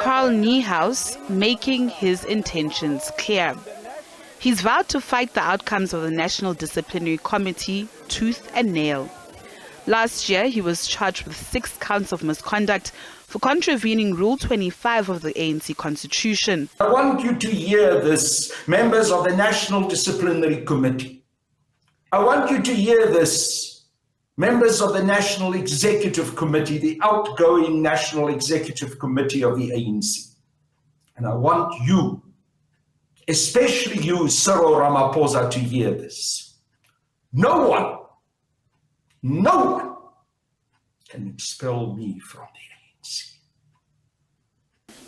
Niehaus making his intentions clear. He's vowed to fight the outcomes of the National Disciplinary Committee tooth and nail. Last year, he was charged with 6 counts of misconduct for contravening Rule 25 of the ANC Constitution. I want you to hear this, members of the National Disciplinary Committee. I want you to hear this, members of the National Executive Committee, the outgoing National Executive Committee of the ANC. And I want you, especially you, Cyril Ramaphosa, to hear this. No one can expel me from the ANC.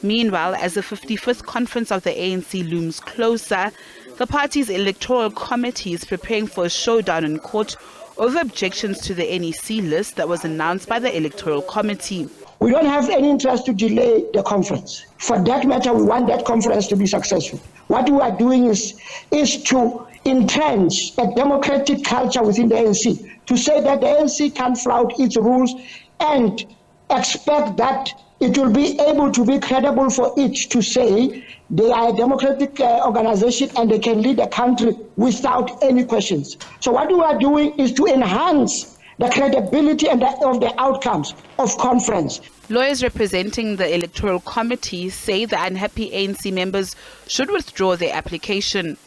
Meanwhile, as the 55th conference of the ANC looms closer, the party's electoral committee is preparing for a showdown in court over objections to the NEC list that was announced by the electoral committee. We don't have any interest to delay the conference. For that matter, we want that conference to be successful. What we are doing is to entrench a democratic culture within the ANC, to say that the ANC can't flout its rules and expect that it will be able to be credible for it to say they are a democratic organization and they can lead the country without any questions. So what we are doing is to enhance the credibility of the outcomes of conference. Lawyers representing the electoral committee say the unhappy ANC members should withdraw their application.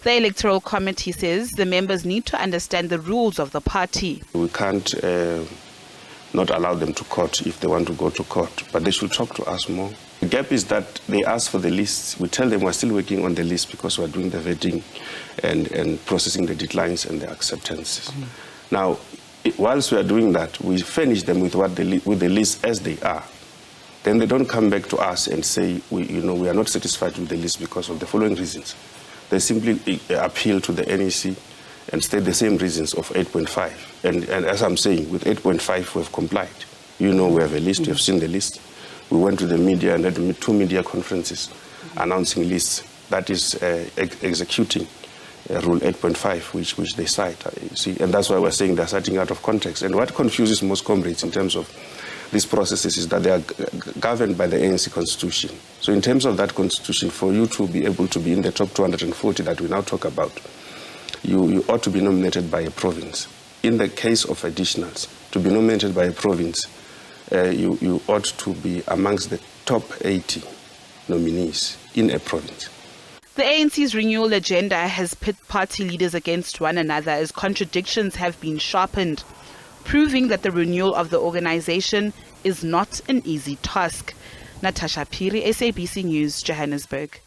The electoral committee says the members need to understand the rules of the party. We can't not allow them to court if they want to go to court, but they should talk to us more. The gap is that they ask for the lists. We tell them we're still working on the list because we're doing the vetting and processing the declines and the acceptances. Now, whilst we are doing that, we furnish them with the list as they are. Then they don't come back to us and say, we are not satisfied with the list because of the following reasons. They simply appeal to the NEC and state the same reasons of 8.5. And as I'm saying, with 8.5, we've complied. We have a list, we have seen the list. We went to the media and had 2 media conferences announcing lists. That is executing Rule 8.5, which they cite. You see, and that's why we're saying they're citing out of context. And what confuses most comrades in terms of these processes is that they are governed by the ANC Constitution. So in terms of that Constitution, for you to be able to be in the top 240 that we now talk about, you ought to be nominated by a province. In the case of additionals, to be nominated by a province, you ought to be amongst the top 80 nominees in a province. The ANC's renewal agenda has pit party leaders against one another as contradictions have been sharpened, proving that the renewal of the organization is not an easy task. Natasha Piri, SABC News, Johannesburg.